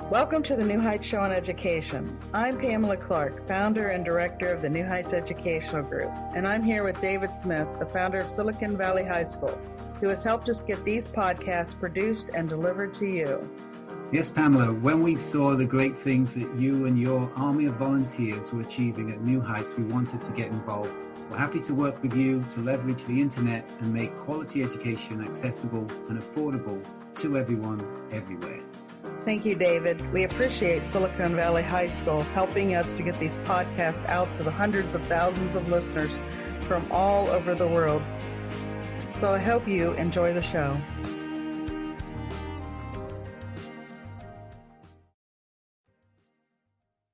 Welcome to the New Heights Show on Education. I'm Pamela Clark, founder and director of the New Heights Educational Group, and I'm here with David Smith, the founder of Silicon Valley High School, who has helped us get these podcasts produced and delivered to you. Yes, Pamela, when we saw the great things that you and your army of volunteers were achieving at New Heights, we wanted to get involved. We're happy to work with you to leverage the internet and make quality education accessible and affordable to everyone, everywhere. Thank you, David. We appreciate Silicon Valley High School helping us to get these podcasts out to the hundreds of thousands of listeners from all over the world. So I hope you enjoy the show.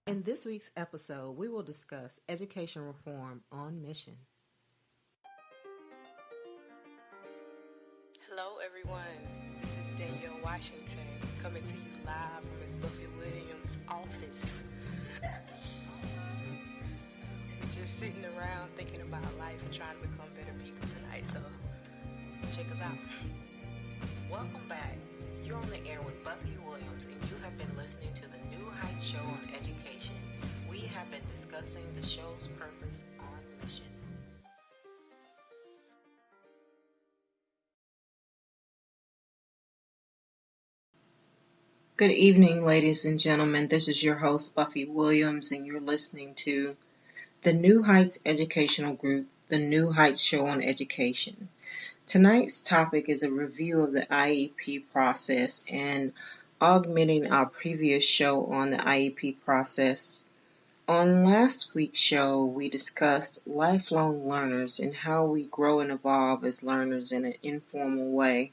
In this week's episode, we will discuss education reform on mission. Hello, everyone. This is Danielle Washington coming to you live from Ms. Buffy Williams' office. Just sitting around thinking about life and trying to become better people tonight, so check us out. Welcome back. You're on the air with Buffy Williams, and you have been listening to the New Heights Show on Education. We have been discussing the show's purpose on mission. Good evening, ladies and gentlemen. This is your host, Buffy Williams, and you're listening to the New Heights Educational Group, the New Heights Show on Education. Tonight's topic is a review of the Iep process and augmenting our previous show on the Iep process. On last week's show, we discussed lifelong learners and how we grow and evolve as learners in an informal way.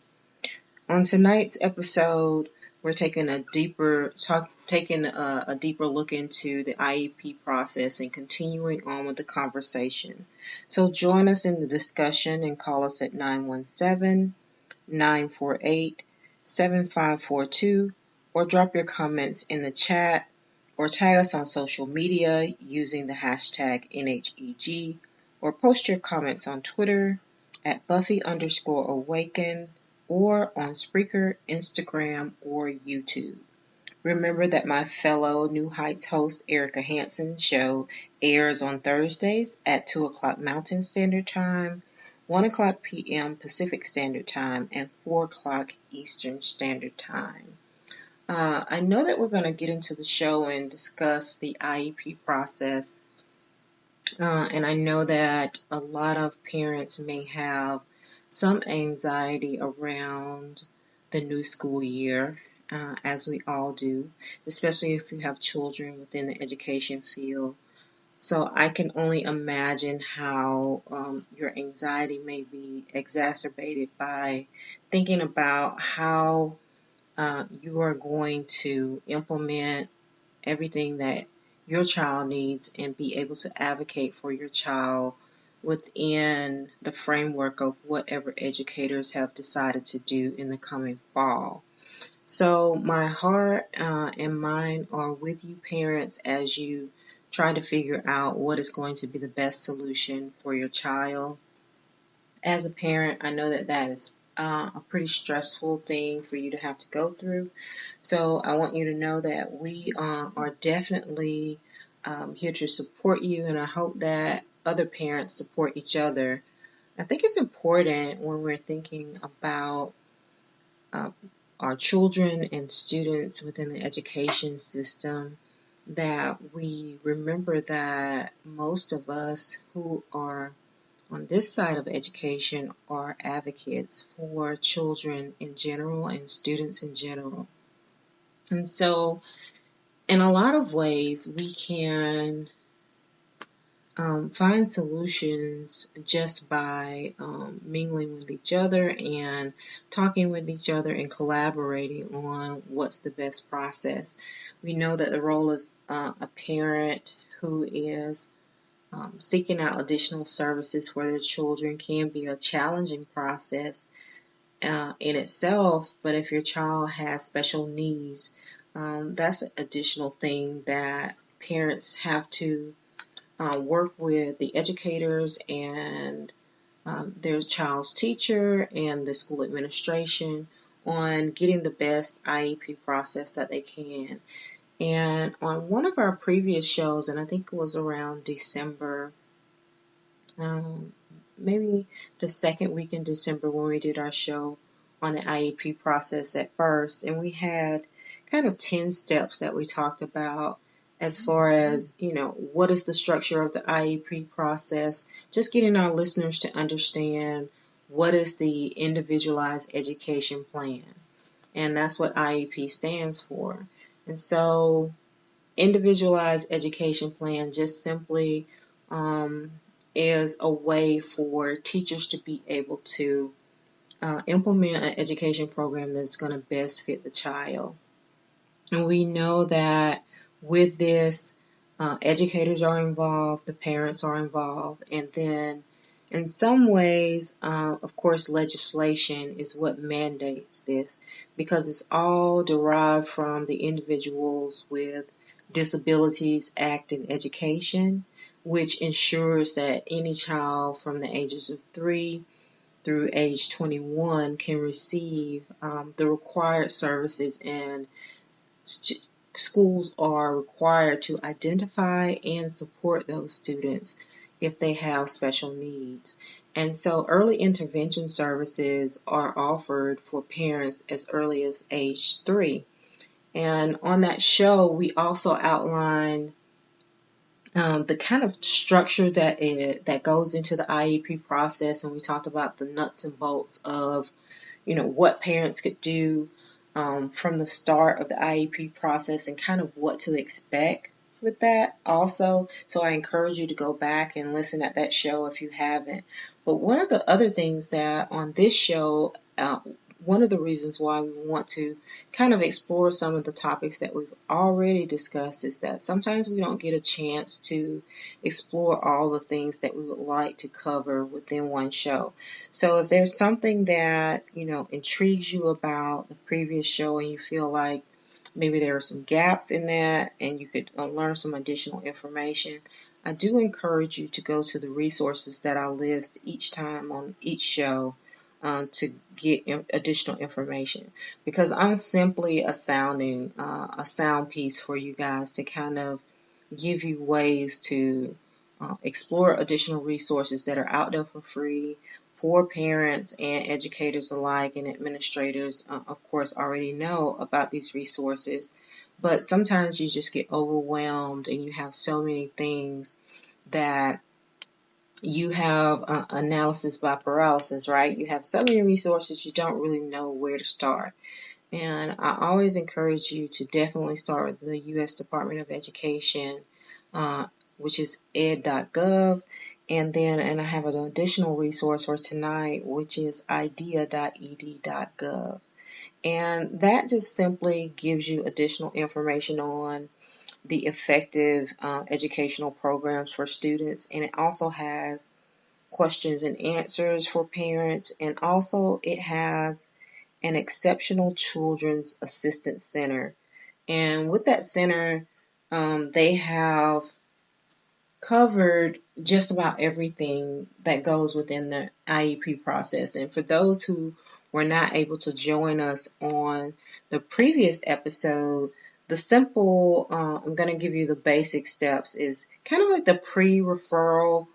On tonight's episode, we're taking a deeper look into the Iep process and continuing on with the conversation. So join us in the discussion and call us at 917-948-7542 or drop your comments in the chat or tag us on social media using the hashtag NHEG or post your comments on Twitter at Buffy_Awaken or on Spreaker, Instagram, or YouTube. Remember that my fellow New Heights host Erica Hanson's show airs on Thursdays at 2 o'clock Mountain Standard Time, 1 o'clock p.m. Pacific Standard Time, and 4 o'clock Eastern Standard Time. I know that we're going to get into the show and discuss the Iep process, and I know that a lot of parents may have some anxiety around the new school year, as we all do, especially if you have children within the education field. So I can only imagine how your anxiety may be exacerbated by thinking about how you are going to implement everything that your child needs and be able to advocate for your child within the framework of whatever educators have decided to do in the coming fall. So my heart and mind are with you parents as you try to figure out what is going to be the best solution for your child. As a parent, I know that that is a pretty stressful thing for you to have to go through. So I want you to know that we are definitely here to support you, and I hope that other parents support each other. I think it's important when we're thinking about our children and students within the education system that we remember that most of us who are on this side of education are advocates for children in general and students in general. And so in a lot of ways we can find solutions just by mingling with each other and talking with each other and collaborating on what's the best process. We know that the role as a parent who is seeking out additional services for their children can be a challenging process in itself, but if your child has special needs, that's an additional thing that parents have to work with the educators and their child's teacher and the school administration on getting the best IEP process that they can. And on one of our previous shows, and I think it was around December, maybe the second week in December when we did our show on the IEP process at first, and we had kind of 10 steps that we talked about as far as, what is the structure of the IEP process, just getting our listeners to understand what is the Individualized Education Plan. And that's what IEP stands for. And so Individualized Education Plan just simply is a way for teachers to be able to implement an education program that's going to best fit the child. And we know that with this, educators are involved, the parents are involved, and then in some ways, of course, legislation is what mandates this, because it's all derived from the Individuals with Disabilities Act in Education, which ensures that any child from the ages of 3 through age 21 can receive the required services, and schools are required to identify and support those students if they have special needs. And so early intervention services are offered for parents as early as age 3. And on that show, we also outlined the kind of structure that goes into the IEP process, and we talked about the nuts and bolts of, what parents could do from the start of the IEP process and kind of what to expect with that also. So I encourage you to go back and listen at that show if you haven't. But one of the other things that on this show, one of the reasons why we want to kind of explore some of the topics that we've already discussed is that sometimes we don't get a chance to explore all the things that we would like to cover within one show. So if there's something that, intrigues you about the previous show and you feel like maybe there are some gaps in that and you could learn some additional information, I do encourage you to go to the resources that I list each time on each show to get additional information, because I'm simply a sound piece for you guys to kind of give you ways to explore additional resources that are out there for free for parents and educators alike, and administrators, of course, already know about these resources. But sometimes you just get overwhelmed and you have so many things that you have analysis by paralysis, right? You have so many resources, you don't really know where to start. And I always encourage you to definitely start with the U.S. Department of Education, which is ed.gov. And I have an additional resource for tonight, which is idea.ed.gov. And that just simply gives you additional information on the effective educational programs for students, and it also has questions and answers for parents, and also it has an Exceptional Children's Assistance Center. And with that center, they have covered just about everything that goes within the IEP process. And for those who were not able to join us on the previous episode, the simple, I'm going to give you the basic steps, is kind of like the pre-referral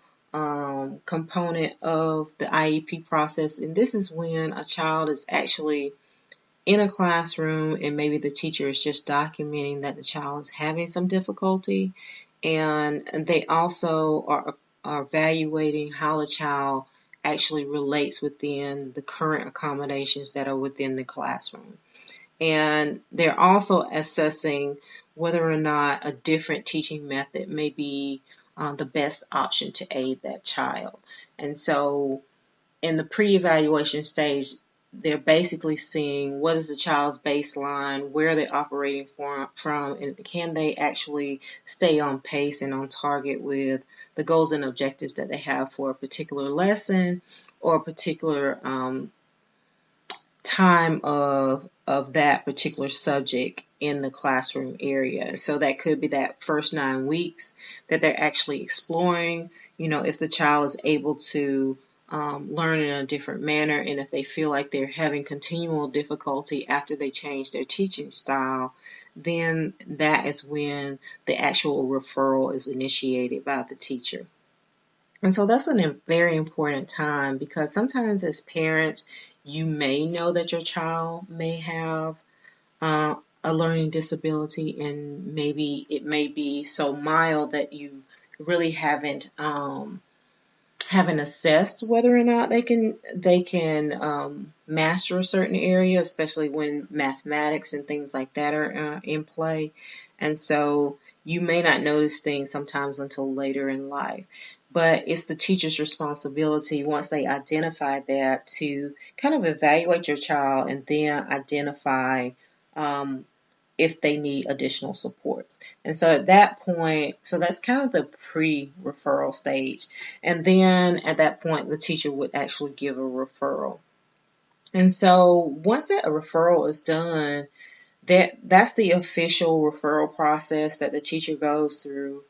component of the IEP process. And this is when a child is actually in a classroom and maybe the teacher is just documenting that the child is having some difficulty. And they also are evaluating how the child actually relates within the current accommodations that are within the classroom. And they're also assessing whether or not a different teaching method may be the best option to aid that child. And so in the pre-evaluation stage, they're basically seeing what is the child's baseline, where they're operating from, and can they actually stay on pace and on target with the goals and objectives that they have for a particular lesson or a particular time of that particular subject in the classroom area. So that could be that first 9 weeks that they're actually exploring, if the child is able to learn in a different manner, and if they feel like they're having continual difficulty after they change their teaching style, then that is when the actual referral is initiated by the teacher. And so that's a very important time, because sometimes as parents, you may know that your child may have a learning disability, and maybe it may be so mild that you really haven't assessed whether or not they can master a certain area, especially when mathematics and things like that are in play. And so you may not notice things sometimes until later in life. But it's the teacher's responsibility, once they identify that, to kind of evaluate your child and then identify if they need additional supports. And so at that point, so that's kind of the pre-referral stage. And then at that point, the teacher would actually give a referral. And so once that referral is done, that's the official referral process that the teacher goes through.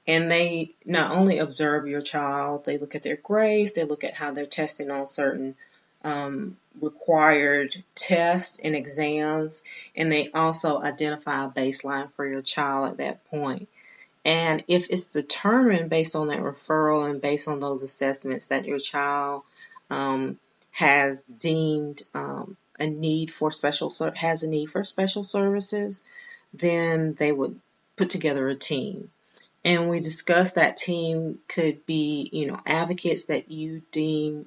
And they not only observe your child, they look at their grades, they look at how they're testing on certain required tests and exams, and they also identify a baseline for your child at that point. And if it's determined based on that referral and based on those assessments that your child has deemed a need for special services, then they would put together a team. And we discussed that team could be, advocates that you deem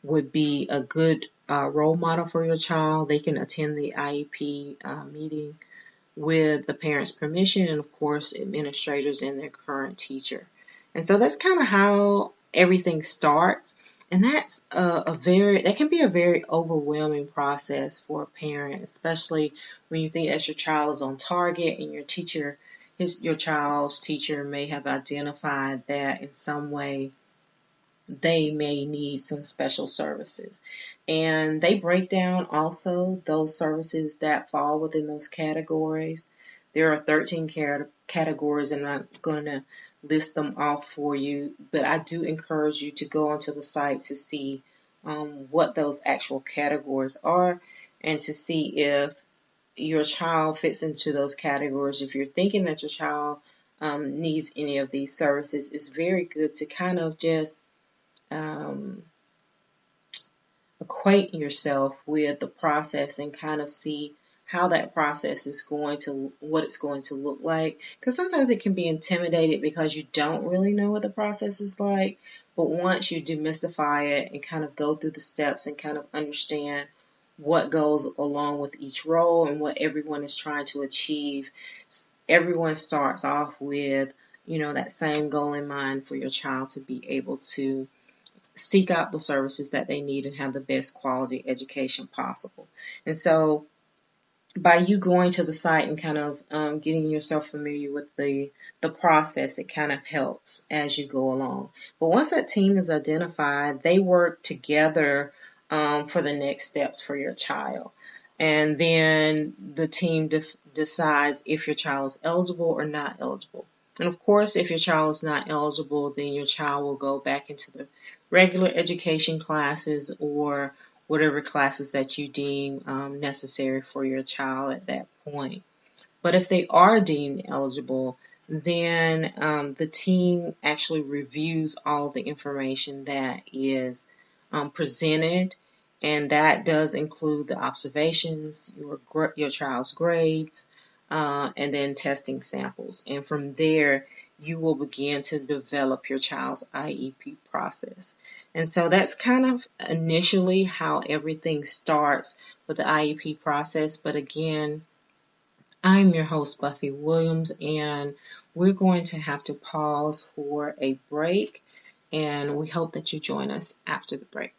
would be a good role model for your child. They can attend the IEP meeting with the parent's permission, and of course administrators and their current teacher. And so that's kind of how everything starts. And that's that can be a very overwhelming process for a parent, especially when you think that your child is on target and your child's teacher may have identified that in some way they may need some special services. And they break down also those services that fall within those categories. There are 13 categories, and I'm going to list them off for you, but I do encourage you to go onto the site to see what those actual categories are, and to see if your child fits into those categories. If you're thinking that your child needs any of these services, it's very good to kind of just acquaint yourself with the process and kind of see how that process is what it's going to look like. Because sometimes it can be intimidating because you don't really know what the process is like. But once you demystify it and kind of go through the steps and kind of understand what goes along with each role and what everyone is trying to achieve, everyone starts off with, that same goal in mind for your child to be able to seek out the services that they need and have the best quality education possible. And so by you going to the site and kind of getting yourself familiar with the process, it kind of helps as you go along. But once that team is identified, they work together for the next steps for your child. And then the team decides if your child is eligible or not eligible. And of course, if your child is not eligible, then your child will go back into the regular education classes or whatever classes that you deem necessary for your child at that point. But if they are deemed eligible, then the team actually reviews all the information that is presented, and that does include the observations, your child's grades, and then testing samples. And from there, you will begin to develop your child's IEP process. And so that's kind of initially how everything starts with the IEP process. But again, I'm your host, Buffy Williams, and we're going to have to pause for a break, and we hope that you join us after the break.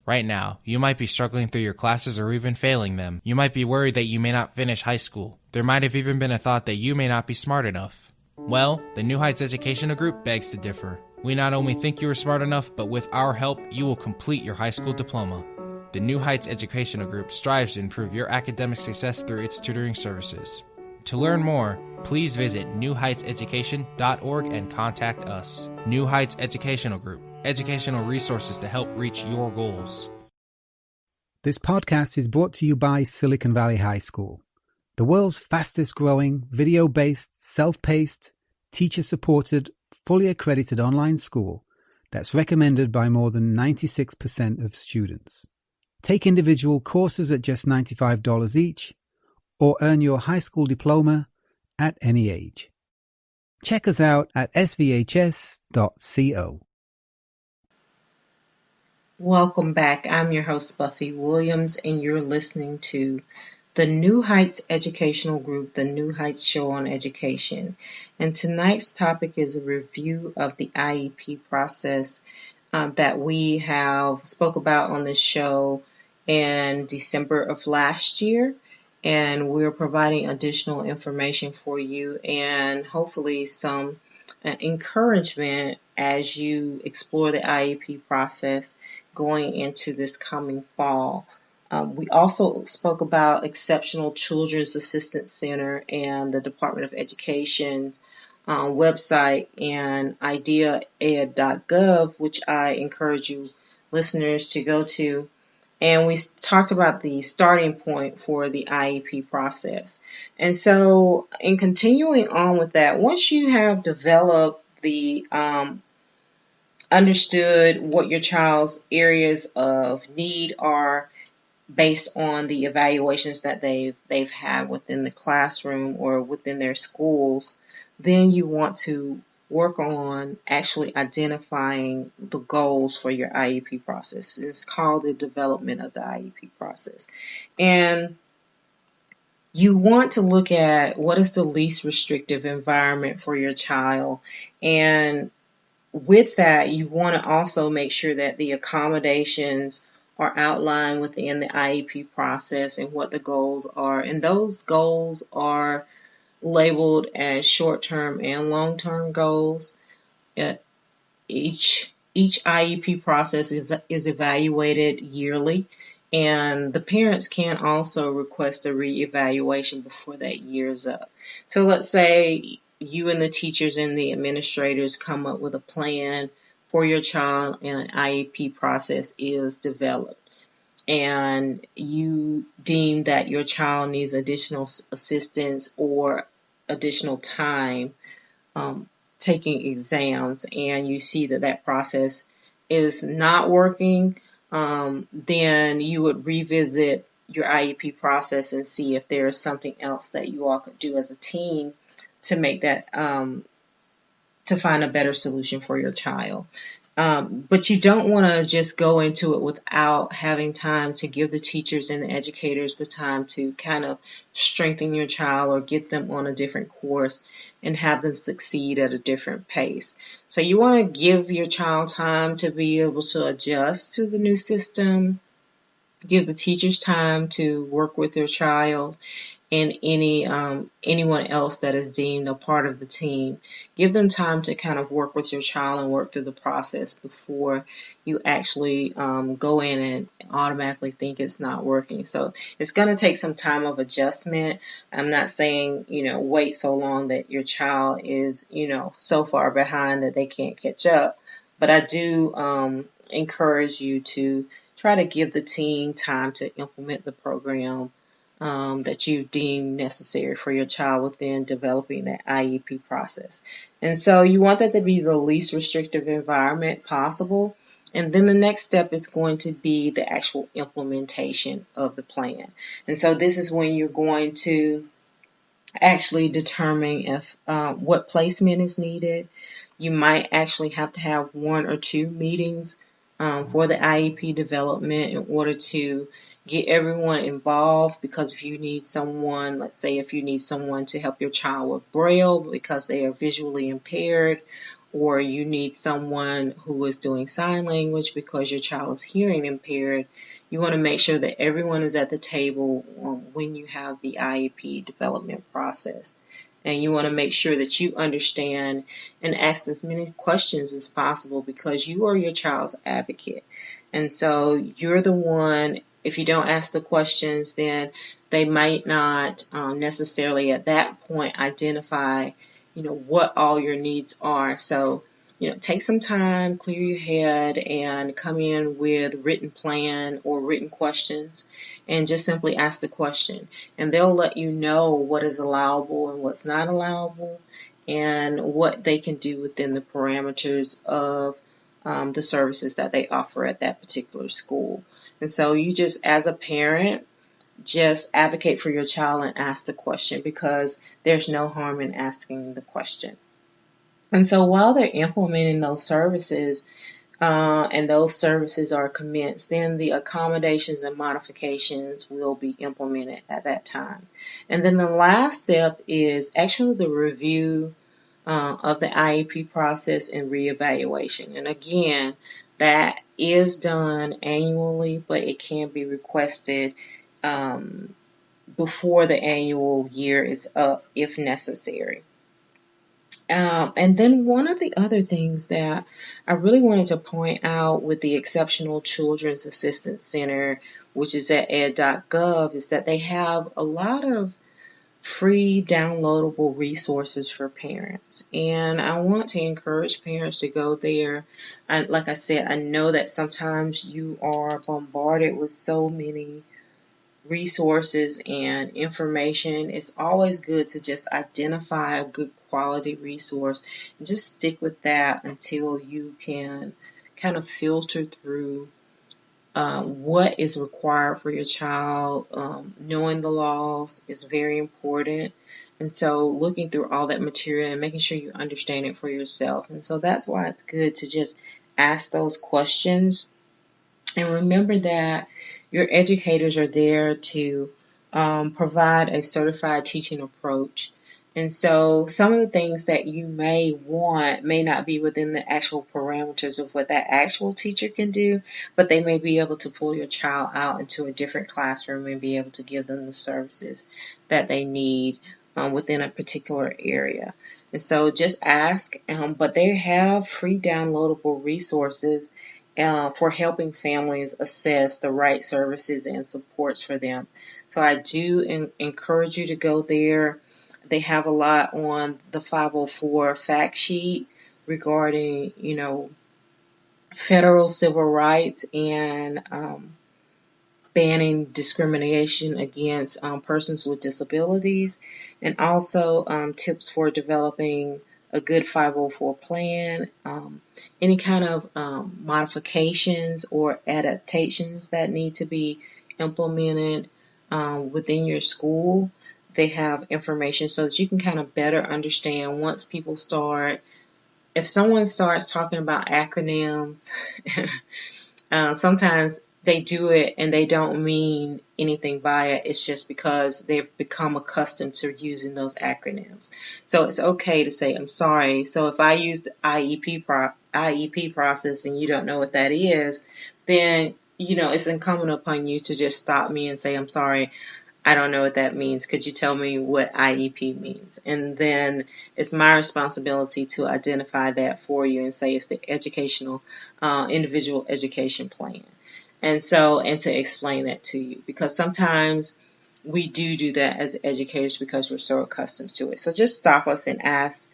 Right now, you might be struggling through your classes or even failing them. You might be worried that you may not finish high school. There might have even been a thought that you may not be smart enough. Well, the New Heights Educational Group begs to differ. We not only think you are smart enough, but with our help, you will complete your high school diploma. The New Heights Educational Group strives to improve your academic success through its tutoring services. To learn more, please visit newheightseducation.org and contact us. New Heights Educational Group, educational resources to help reach your goals. This podcast is brought to you by Silicon Valley High School, the world's fastest growing, video-based, self-paced, teacher-supported, fully accredited online school that's recommended by more than 96% of students. Take individual courses at just $95 each, or earn your high school diploma at any age. Check us out at svhs.co. Welcome back. I'm your host, Buffy Williams, and you're listening to the New Heights Educational Group, the New Heights Show on Education. And tonight's topic is a review of the IEP process that we have spoke about on this show in December of last year. And we're providing additional information for you and hopefully some encouragement as you explore the IEP process going into this coming fall. We also spoke about Exceptional Children's Assistance Center and the Department of Education's website and idea.ed.gov, which I encourage you listeners to go to. And we talked about the starting point for the IEP process. And so in continuing on with that, once you have developed the understood what your child's areas of need are based on the evaluations that they've had within the classroom or within their schools, then you want to work on actually identifying the goals for your IEP process. It's called the development of the IEP process. And you want to look at what is the least restrictive environment for your child. And with that, you want to also make sure that the accommodations are outlined within the IEP process and what the goals are. And those goals are labeled as short-term and long-term goals. Each IEP process is evaluated yearly, and the parents can also request a reevaluation before that year is up. So let's say you and the teachers and the administrators come up with a plan for your child and an IEP process is developed. And you deem that your child needs additional assistance or additional time taking exams, and you see that process is not working, then you would revisit your IEP process and see if there is something else that you all could do as a team to make that, to find a better solution for your child. But you don't want to just go into it without having time to give the teachers and the educators the time to kind of strengthen your child or get them on a different course and have them succeed at a different pace. So you want to give your child time to be able to adjust to the new system, give the teachers time to work with their child, and anyone else that is deemed a part of the team. Give them time to kind of work with your child and work through the process before you actually go in and automatically think it's not working. So it's going to take some time of adjustment. I'm not saying, wait so long that your child is, so far behind that they can't catch up. But I do encourage you to try to give the team time to implement the program that you deem necessary for your child within developing that IEP process. And so you want that to be the least restrictive environment possible. And then the next step is going to be the actual implementation of the plan. And so this is when you're going to actually determine if what placement is needed. You might actually have to have 1 or 2 meetings for the IEP development in order to get everyone involved, because if you need someone, let's say if you need someone to help your child with Braille because they are visually impaired, or you need someone who is doing sign language because your child is hearing impaired, you want to make sure that everyone is at the table when you have the IEP development process. And you want to make sure that you understand and ask as many questions as possible, because you are your child's advocate. And so you're the one if you don't ask the questions, then they might not necessarily at that point identify, what all your needs are. So, take some time, clear your head, and come in with a written plan or written questions, and just simply ask the question. And they'll let you know what is allowable and what's not allowable, and what they can do within the parameters of the services that they offer at that particular school. And so you just, as a parent, just advocate for your child and ask the question, because there's no harm in asking the question. And so while they're implementing those services, and those services are commenced, then the accommodations and modifications will be implemented at that time. And then the last step is actually the review of the IEP process and reevaluation. And again, that is done annually, but it can be requested before the annual year is up if necessary. And then one of the other things that I really wanted to point out with the Exceptional Children's Assistance Center, which is at ed.gov, is that they have a lot of free downloadable resources for parents. And I want to encourage parents to go there. Like I said, I know that sometimes you are bombarded with so many resources and information. It's always good to just identify a good quality resource and just stick with that until you can kind of filter through what is required for your child. Knowing the laws is very important. And so looking through all that material and making sure you understand it for yourself. And so that's why it's good to just ask those questions. And remember that your educators are there to provide a certified teaching approach. And so some of the things that you may want may not be within the actual parameters of what that actual teacher can do, but they may be able to pull your child out into a different classroom and be able to give them the services that they need within a particular area. And so just ask, but they have free downloadable resources for helping families assess the right services and supports for them. So I do encourage you to go there. They have a lot on the 504 fact sheet regarding, federal civil rights and banning discrimination against persons with disabilities, and also tips for developing a good 504 plan, any kind of modifications or adaptations that need to be implemented within your school. They have information so that you can kind of better understand once people start. If someone starts talking about acronyms, sometimes they do it and they don't mean anything by it. It's just because they've become accustomed to using those acronyms. So it's okay to say, I'm sorry. So if I use the IEP process and you don't know what that is, then, it's incumbent upon you to just stop me and say, I'm sorry, I don't know what that means. Could you tell me what IEP means? And then it's my responsibility to identify that for you and say it's the individual education plan. And to explain that to you, because sometimes we do that as educators because we're so accustomed to it. So just stop us and ask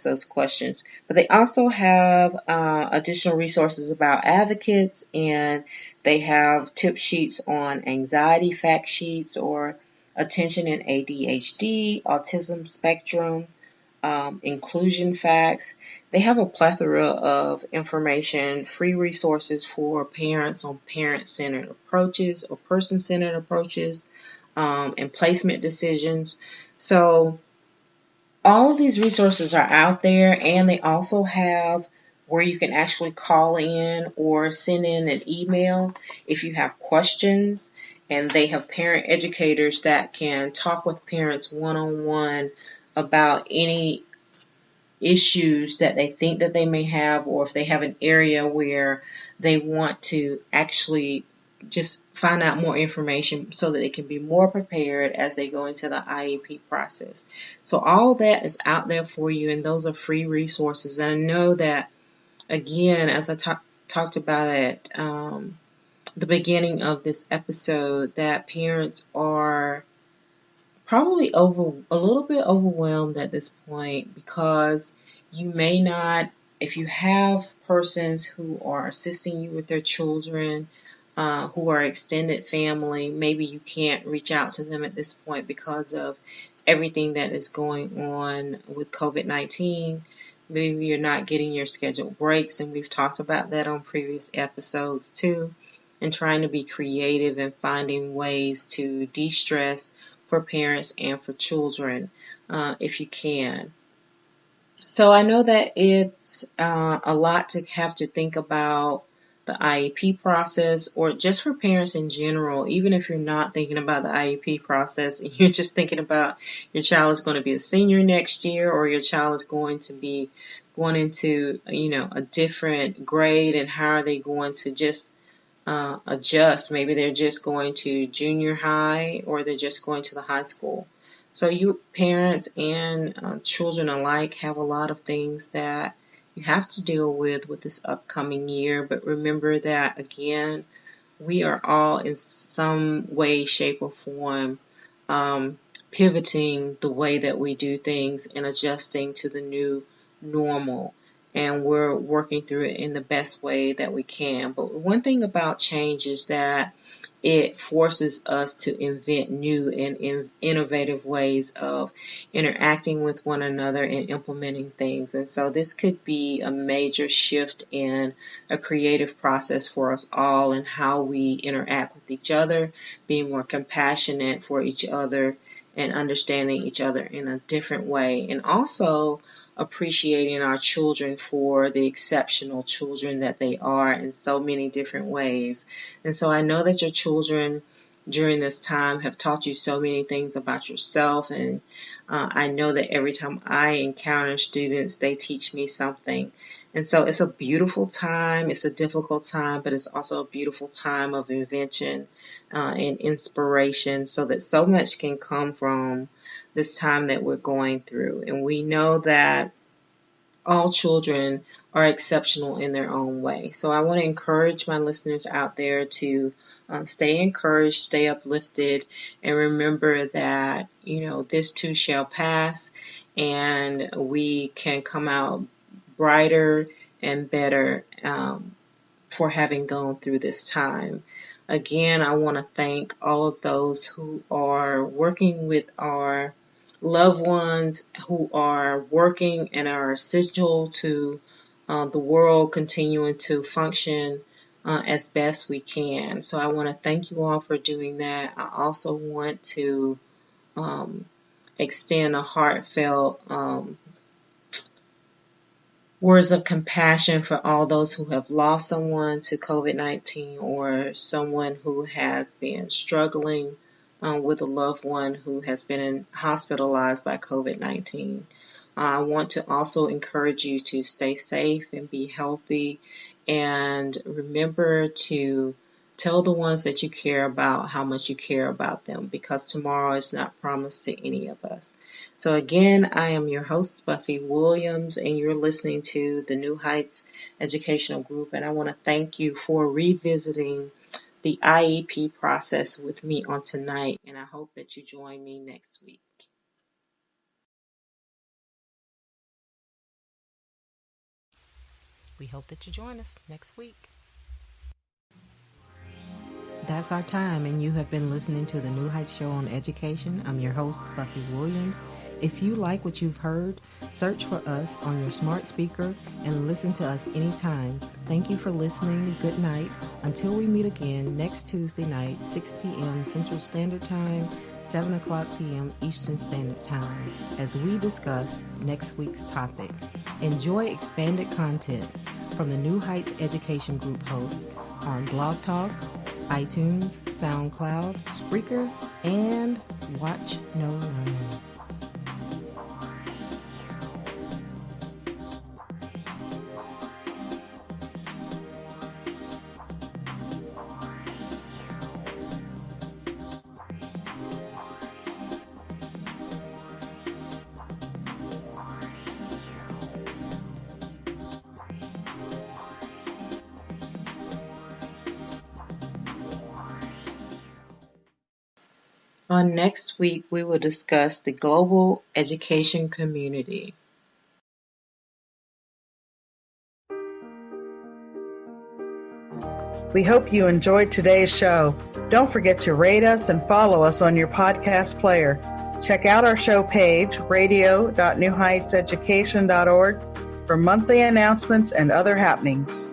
those questions. But they also have additional resources about advocates, and they have tip sheets on anxiety fact sheets or attention and ADHD, autism spectrum, inclusion facts. They have a plethora of information, free resources for parents on parent-centered approaches or person-centered approaches, and placement decisions. So all of these resources are out there, and they also have where you can actually call in or send in an email if you have questions. And they have parent educators that can talk with parents one-on-one about any issues that they think that they may have, or if they have an area where they want to actually just find out more information so that they can be more prepared as they go into the IEP process. So all that is out there for you, and those are free resources. And I know that, again, as I talked about it the beginning of this episode, that parents are probably a little bit overwhelmed at this point, because you may not, if you have persons who are assisting you with their children, who are extended family, maybe you can't reach out to them at this point because of everything that is going on with COVID-19. Maybe you're not getting your scheduled breaks, and we've talked about that on previous episodes too, and trying to be creative and finding ways to de-stress for parents and for children, if you can. So I know that it's a lot to have to think about the IEP process, or just for parents in general, even if you're not thinking about the IEP process and you're just thinking about your child is going to be a senior next year, or your child is going to be going into, a different grade, and how are they going to just adjust. Maybe they're just going to junior high, or they're just going to the high school. So you parents and children alike have a lot of things that you have to deal with this upcoming year. But remember that, again, we are all in some way, shape, or form pivoting the way that we do things and adjusting to the new normal. And we're working through it in the best way that we can. But one thing about change is that it forces us to invent new and innovative ways of interacting with one another and implementing things. And so this could be a major shift in a creative process for us all, and how we interact with each other, being more compassionate for each other and understanding each other in a different way. And also appreciating our children for the exceptional children that they are in so many different ways. And so I know that your children during this time have taught you so many things about yourself, and I know that every time I encounter students, they teach me something. And so it's a beautiful time. It's a difficult time, but it's also a beautiful time of invention and inspiration, so that so much can come from this time that we're going through. And we know that all children are exceptional in their own way. So I want to encourage my listeners out there to stay encouraged, stay uplifted, and remember that, this too shall pass, and we can come out brighter and better for having gone through this time. Again, I want to thank all of those who are working with our loved ones, who are working and are essential to the world continuing to function as best we can. So I want to thank you all for doing that. I also want to extend a heartfelt words of compassion for all those who have lost someone to COVID-19, or someone who has been struggling with a loved one who has been hospitalized by COVID-19. I want to also encourage you to stay safe and be healthy, and remember to tell the ones that you care about how much you care about them, because tomorrow is not promised to any of us. So again, I am your host, Buffy Williams, and you're listening to the New Heights Educational Group, and I want to thank you for revisiting the IEP process with me on tonight, and I hope that you join me next week. We hope that you join us next week. That's our time, and you have been listening to the New Heights Show on Education. I'm your host, Buffy Williams. If you like what you've heard, search for us on your smart speaker and listen to us anytime. Thank you for listening. Good night. Until we meet again next Tuesday night, 6 p.m. Central Standard Time, 7 o'clock p.m. Eastern Standard Time, as we discuss next week's topic. Enjoy expanded content from the New Heights Education Group hosts on Blog Talk, iTunes, SoundCloud, Spreaker, and Watch No Learn. On next week, we will discuss the global education community. We hope you enjoyed today's show. Don't forget to rate us and follow us on your podcast player. Check out our show page, radio.newheightseducation.org, for monthly announcements and other happenings.